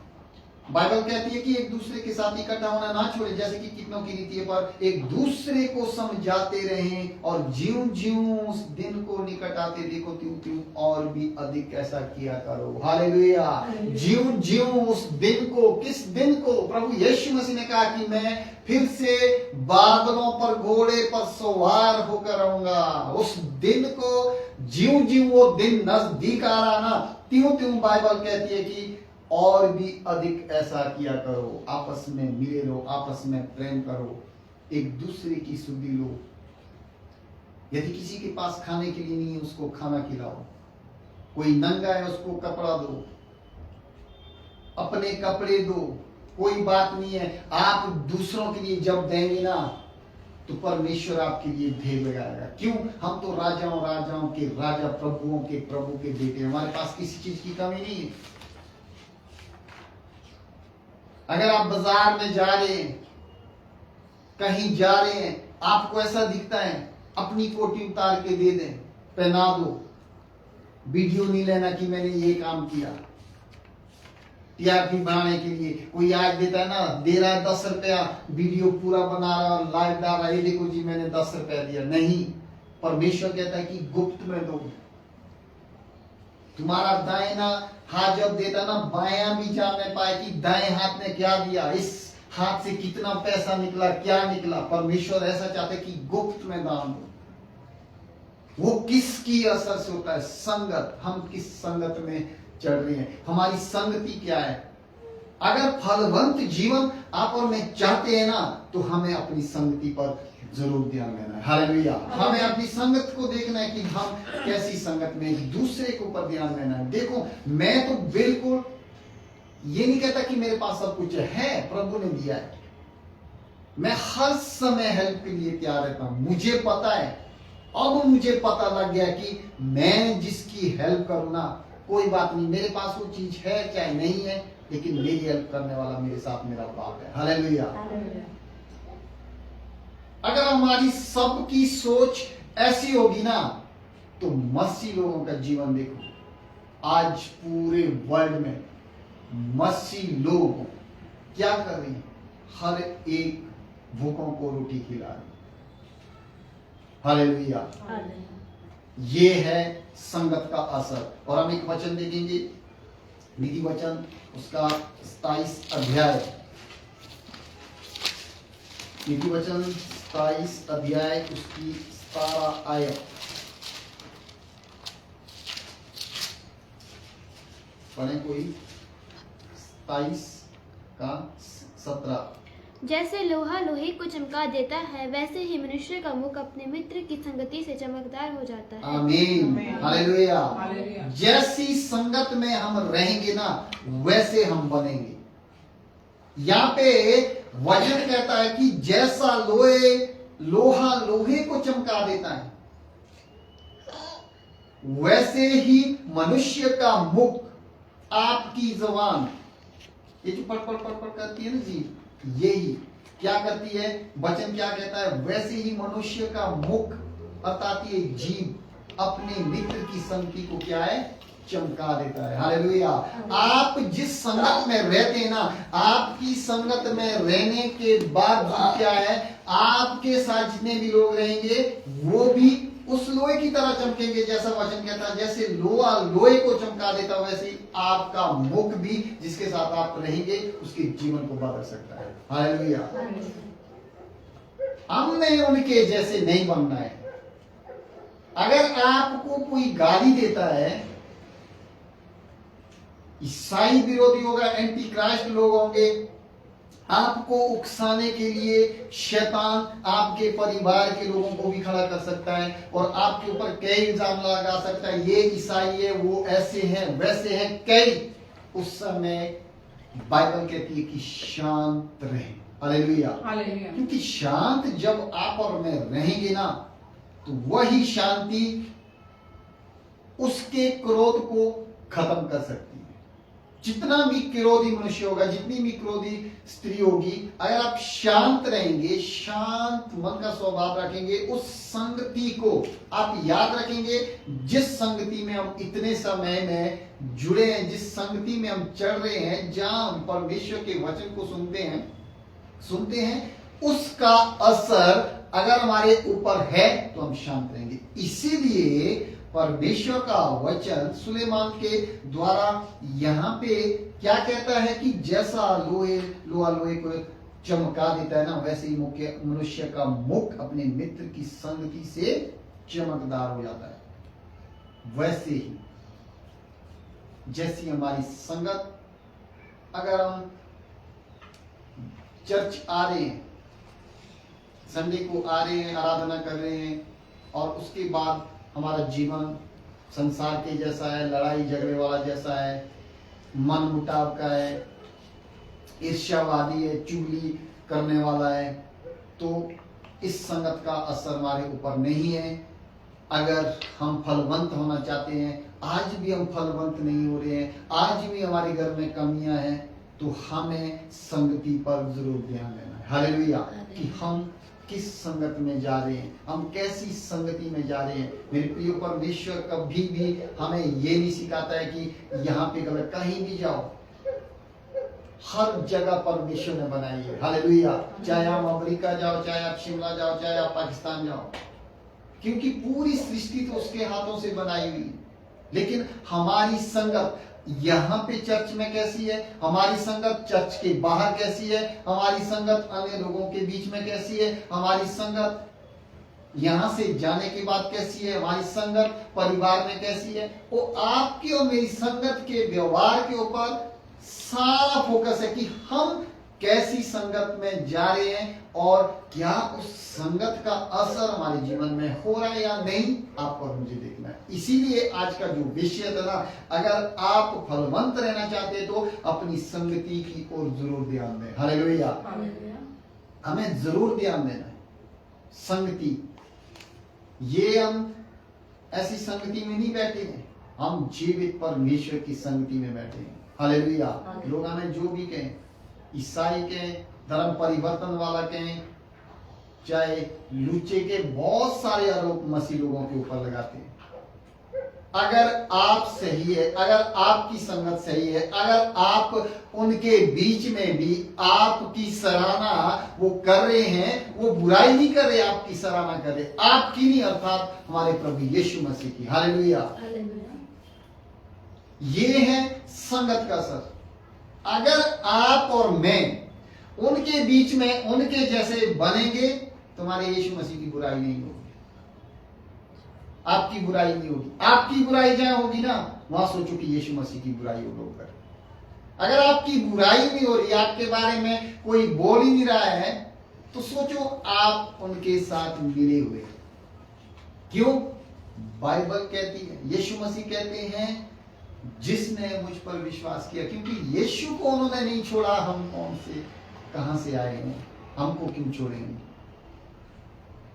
बाइबल कहती है कि एक दूसरे के साथ इकट्ठा होना ना छोड़े, जैसे कि कितनों की रीति है, पर एक दूसरे को समझाते रहें, और ज्यों ज्यों उस दिन को निकट आते देखो त्यों त्यों और भी अधिक ऐसा किया करो। हालेलुया। ज्यों ज्यों उस दिन को, किस दिन को? प्रभु यीशु मसीह ने कहा कि मैं फिर से बादलों पर घोड़े पर सवार होकर आऊंगा। उस दिन को ज्यों ज्यों वो दिन नजदीक आ रहा ना, त्यों त्यों बाइबल कहती है कि और भी अधिक ऐसा किया करो, आपस में मिले रहो, आपस में प्रेम करो, एक दूसरे की सुधि लो। यदि किसी के पास खाने के लिए नहीं है, उसको खाना खिलाओ, कोई नंगा है उसको कपड़ा दो, अपने कपड़े दो, कोई बात नहीं है। आप दूसरों के लिए जब देंगे ना, तो परमेश्वर आपके लिए ढेर लगाएगा। क्यों? हम तो राजाओं राजाओं के राजा, प्रभुओं के प्रभु के बेटे, हमारे पास किसी चीज की कमी नहीं है। अगर आप बाजार में जा रहे हैं, कहीं जा रहे हैं, आपको ऐसा दिखता है, अपनी कोटी उतार के दे दें, पहना दो। वीडियो नहीं लेना कि मैंने ये काम किया, टीआरपी बढ़ाने के लिए। कोई आज देता है ना, दे रहा है 10 रुपया, वीडियो पूरा बना रहा है, लाइव डाल रहा है, ये देखो जी मैंने 10 रुपया दिया। नहीं, परमेश्वर कहता है कि गुप्त में दो। तुम्हारा दाहिना हाथ जब देता ना, बायां भी जान नहीं पाए कि दाएं हाथ ने क्या दिया, इस हाथ से कितना पैसा निकला, क्या निकला। परमेश्वर ऐसा चाहते कि गुप्त में दान दो। वो किसकी असर से होता है? संगत। हम किस संगत में चल रहे हैं, हमारी संगति क्या है? अगर फलवंत जीवन आप और मैं चाहते हैं ना, तो हमें अपनी संगति पर जरूर ध्यान देना है। हालेलुया। हमें अपनी संगत को देखना है कि हम कैसी संगत में, एक दूसरे के ऊपर ध्यान देना है। देखो, मैं तो बिल्कुल ये नहीं कहता कि मेरे पास सब कुछ है, प्रभु ने दिया है। मैं हर समय हेल्प के लिए तैयार रहता हूं। मुझे पता है, अब मुझे पता लग गया कि मैं जिसकी हेल्प करूं ना, कोई बात नहीं, मेरे पास वो चीज है चाहे नहीं है, लेकिन मेरी हेल्प करने वाला मेरे साथ मेरा बाप है। हालेलुया। अगर हमारी सबकी सोच ऐसी होगी ना, तो मसीह लोगों का जीवन देखो। आज पूरे वर्ल्ड में मसीह लोग क्या कर रहे हैं? हर एक भूखों को रोटी खिला रहे। हालेलुया। ये है संगत का असर। और हम एक वचन देखेंगे, नीति वचन उसका 27 अध्याय, नीति वचन 27 अध्याय उसकी 17 आयत। पढ़े कोई? 27 का 17। जैसे लोहा लोहे को चमका देता है, वैसे ही मनुष्य का मुख अपने मित्र की संगति से चमकदार हो जाता है। आमीन। हालेलुया। जैसी संगत में हम रहेंगे ना, वैसे हम बनेंगे। यहाँ पे वचन कहता है कि जैसा लोहा लोहे को चमका देता है, वैसे ही मनुष्य का मुख, आपकी जबान, ये जो पट पट पट पट करती है ना जी, यही क्या करती है? वचन क्या कहता है? वैसे ही मनुष्य का मुख अर्थात ये जीभ अपने मित्र की संगति को क्या है? चमका देता है। हालेलुया। आप जिस संगत में रहते हैं ना, आपकी संगत में रहने के बाद क्या है, आपके साथ जितने भी लोग रहेंगे वो भी उस लोहे की तरह चमकेंगे, जैसा वचन कहता है, जैसे लोहा लोहे को चमका देता वैसे ही आपका मुख भी जिसके साथ आप रहेंगे उसके जीवन को बदल सकता है। हालेलुया। हमने उनके जैसे नहीं बनना है। अगर आपको कोई गाली देता है, ईसाई विरोधी होगा, एंटी क्राइस्ट लोग होंगे, आपको उकसाने के लिए शैतान आपके परिवार के लोगों को भी खड़ा कर सकता है और आपके ऊपर कई इल्जाम लगा सकता है, ये ईसाई है, वो ऐसे हैं वैसे हैं कई। उस समय बाइबल कहती है कि शांत रहे। हालेलुया। हालेलुया। क्योंकि शांत जब आप और मैं रहेंगे ना, तो वही शांति उसके क्रोध को खत्म कर सकती है। जितना भी क्रोधी मनुष्य होगा, जितनी भी क्रोधी स्त्री होगी, अगर आप शांत रहेंगे, शांत मन का स्वभाव रखेंगे, उस संगति को आप याद रखेंगे, जिस संगति में हम इतने समय में जुड़े हैं, जिस संगति में हम चल रहे हैं, जहां हम परमेश्वर के वचन को सुनते हैं, उसका असर अगर हमारे ऊपर है तो हम शांत रहेंगे। इसीलिए परमेश्वर का वचन सुलेमान के द्वारा यहाँ पे क्या कहता है कि जैसा लोहा लोहे को चमका देता है ना, वैसे ही मनुष्य का मुख अपने मित्र की संगति से चमकदार हो जाता है। वैसे ही जैसी हमारी संगत, अगर हम चर्च आ रहे हैं, संडे को आ रहे हैं, आराधना कर रहे हैं, और उसके बाद हमारा जीवन संसार के जैसा है, लड़ाई झगड़े वाला जैसा है, मन मुटाव का है, ईर्ष्यावादी है, चुगली करने वाला है, तो इस संगत का असर हमारे ऊपर नहीं है। अगर हम फलवंत होना चाहते हैं, आज भी हम फलवंत नहीं हो रहे हैं, आज भी हमारे घर में कमियां हैं, तो हमें संगति पर जरूर ध्यान देना है। हालेलुया। कि हम किस संगत में जा रहे हैं, हम कैसी संगति में जा रहे हैं। मेरे प्रिय, परमेश्वर कभी भी हमें ये नहीं सिखाता है कि यहाँ पे गलत, कहीं भी जाओ, हर जगह परमेश्वर ने बनाई है। हालेलुया। चाहे आप अमेरिका जाओ, चाहे आप शिमला जाओ, चाहे आप पाकिस्तान जाओ, क्योंकि पूरी सृष्टि तो उसके हाथों से बनाई हुई। लेकिन हमारी संगत यहाँ पे चर्च में कैसी है, हमारी संगत चर्च के बाहर कैसी है, हमारी संगत अन्य लोगों के बीच में कैसी है, हमारी संगत यहां से जाने के बाद कैसी है, हमारी संगत परिवार में कैसी है, वो आपकी और मेरी संगत के व्यवहार के ऊपर सारा फोकस है कि हम कैसी संगत में जा रहे हैं और क्या उस संगत का असर हमारे जीवन में हो रहा है या नहीं, आपको और मुझे देखना है। इसीलिए आज का जो विषय था ना, अगर आप फलवंत रहना चाहते हैं तो अपनी संगति की ओर जरूर ध्यान दें। हालेलुया। हमें जरूर ध्यान देना है। संगति, ये हम ऐसी संगति में नहीं बैठे हैं, हम जीवित परमेश्वर की संगति में बैठे हैं। हालेलुया। लोग हमें जो भी कहें, ईसाई के, धर्म परिवर्तन वाला कहें, चाहे लुच्चे के, बहुत सारे आरोप मसीह लोगों के ऊपर लगाते हैं। अगर आप सही है, अगर आपकी संगत सही है, अगर आप उनके बीच में भी आपकी सराहना वो कर रहे हैं, वो बुराई नहीं कर रहे, आपकी सराहना कर रहे, आपकी नहीं, अर्थात हमारे प्रभु यीशु मसीह की। हालेलुया। ये है संगत का असर। अगर आप और मैं उनके बीच में उनके जैसे बनेंगे, तुम्हारे यीशु मसीह की बुराई नहीं होगी, आपकी बुराई नहीं होगी। आपकी बुराई जहां होगी ना, वहां सोचो कि यीशु मसीह की बुराई वो लोग करें। अगर आपकी बुराई नहीं हो रही, आपके बारे में कोई बोल ही नहीं रहा है, तो सोचो आप उनके साथ मिले हुए। क्यों? बाइबल कहती है, यीशु मसीह कहते हैं, जिसने मुझ पर विश्वास किया, क्योंकि यीशु को उन्होंने नहीं छोड़ा, हम कौन से कहां से आए हैं, हमको क्यों छोड़ेंगे।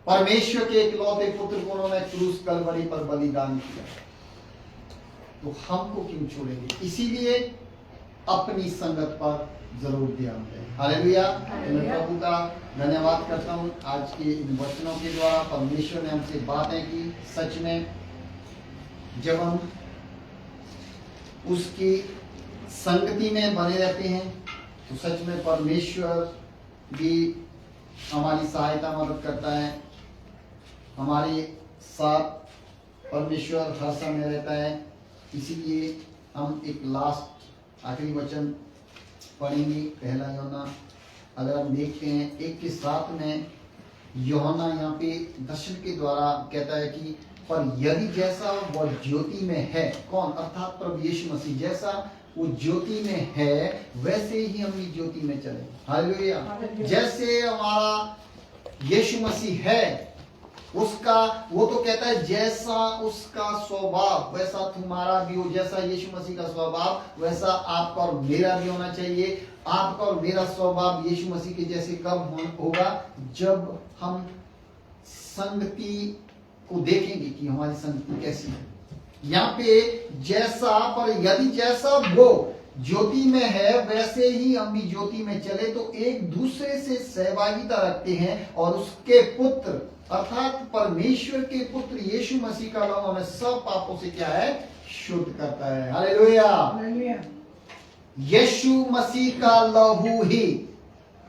परमेश्वर के इकलौते पुत्र को उन्होंने क्रूस कलवरी पर बलिदान किया, तो हमको क्यों छोड़ेंगे। इसीलिए अपनी संगत पर जरूर ध्यान दें। हालेलुया। मैं प्रभु का धन्यवाद करता हूं, आज के इन वचनों के द्वारा परमेश्वर ने हमसे बातें की। सच में जब हम उसकी संगति में बने रहते हैं, तो सच में परमेश्वर भी हमारी सहायता मदद करता है, हमारे साथ परमेश्वर हर समय रहता है। इसीलिए हम एक लास्ट आखिरी वचन पढ़ेंगे, पहला यूहन्ना। अगर हम देखते हैं 1:7 में यूहन्ना यहाँ पे दर्शन के द्वारा कहता है कि पर यदि जैसा वह ज्योति में है, कौन? अर्थात प्रभु यीशु मसीह, जैसा वो ज्योति में है वैसे ही हम भी ज्योति में चले। हालेलुया। जैसे हमारा यीशु मसीह है, उसका वो तो कहता है जैसा उसका स्वभाव वैसा तुम्हारा भी हो। जैसा यीशु मसीह का स्वभाव वैसा आपका और मेरा भी होना चाहिए। आपका और मेरा स्वभाव यीशु मसीह के जैसे कब होगा? जब हम संगति को देखेंगे कि हमारी संगति कैसी है। यहाँ पे जैसा, पर यदि जैसा वो ज्योति में है वैसे ही हम भी ज्योति में चले तो एक दूसरे से सहभागिता रखते हैं और उसके पुत्र अर्थात परमेश्वर के पुत्र यीशु मसीह का लहू हमें सब पापों से क्या है? शुद्ध करता है। हालेलुया। हालेलुया। यीशु मसीह का लहू ही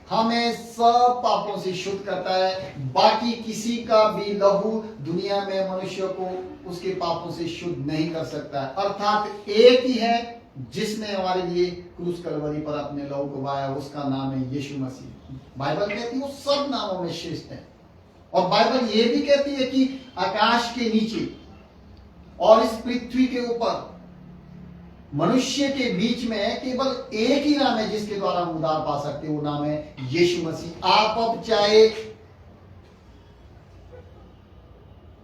हमें सब पापों से शुद्ध करता है। बाकी किसी का भी लहू दुनिया में मनुष्य को उसके पापों से शुद्ध नहीं कर सकता है। अर्थात एक ही है जिसने हमारे लिए क्रूस कलवरी पर अपने लहू को बहाया, उसका नाम है यीशु मसीह। बाइबल कहती है वो सब नामों में श्रेष्ठ है। और बाइबल ये भी कहती है कि आकाश के नीचे और इस पृथ्वी के ऊपर मनुष्य के बीच में केवल एक ही नाम है जिसके द्वारा हम उद्धार पा सकते हैं, वो नाम है यीशु मसीह। आप अब चाहे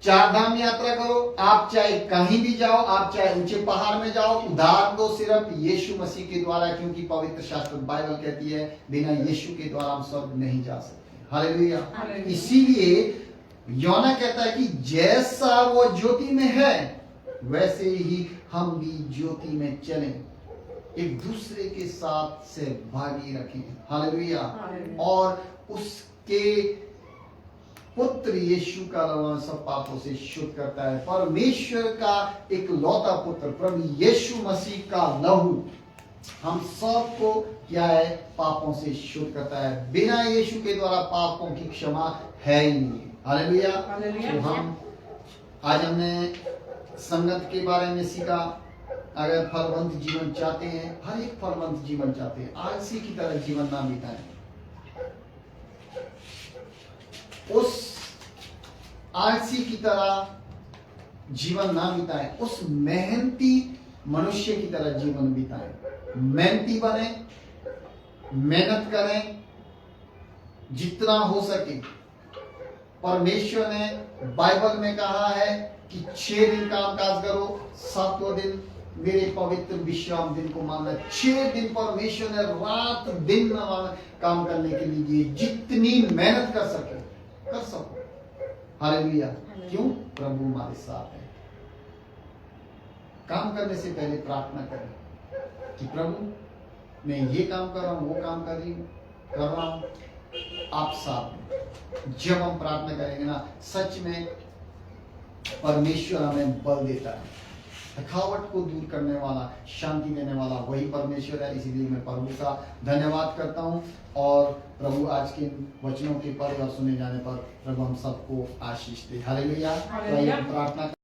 4 धाम यात्रा करो, आप चाहे कहीं भी जाओ, आप चाहे ऊंचे पहाड़ में जाओ, उद्धार तो सिर्फ यीशु मसीह के द्वारा, क्योंकि पवित्र शास्त्र बाइबल कहती है बिना यीशु के द्वारा हम स्वर्ग नहीं जा सकते। हालेलुया। इसीलिए यूहन्ना कहता है कि जैसा वो ज्योति में है वैसे ही हम भी ज्योति में चलें, एक दूसरे के साथ सहभागी रखें। हालेलुया। और उसके पुत्र यीशु का लहू सब पापों से शुद्ध करता है। परमेश्वर का एक लौता पुत्र प्रभु यीशु मसीह का लहू हम सबको क्या है? पापों से शुद्ध करता है। बिना यीशु के द्वारा पापों की क्षमा है ही नहीं। हालेलुया। तो आज हमने संगत के बारे में सीखा। अगर फलवंत जीवन चाहते हैं, हर एक फलवंत जीवन चाहते हैं, आलसी की तरह जीवन ना बिताएं। उस आलसी की तरह जीवन ना बिताएं, उस मेहनती मनुष्य की तरह जीवन बिताएं। मेहनती बने, मेहनत करें जितना हो सके। परमेश्वर ने बाइबल में कहा है कि 6 दिन काम काज करो, 7वां दिन मेरे पवित्र विश्राम दिन को मानना। 6 दिन परमेश्वर ने रात दिन काम करने के लिए दिए। जितनी मेहनत कर सके कर सको। हालेलुया। क्यों? प्रभु हमारे साथ है। काम करने से पहले प्रार्थना करें कि प्रभु मैं ये काम कर रहा हूं, वो काम कर रहा हूं, आप साथ में। जब हम प्रार्थना करेंगे ना, सच में परमेश्वर हमें बल देता है। थकावट को दूर करने वाला, शांति देने वाला वही परमेश्वर है। इसीलिए मैं प्रभु का धन्यवाद करता हूं। और प्रभु आज के वचनों के पढ़े और सुने जाने पर प्रभु हम सबको आशीष दे। हालेलुया। प्रार्थना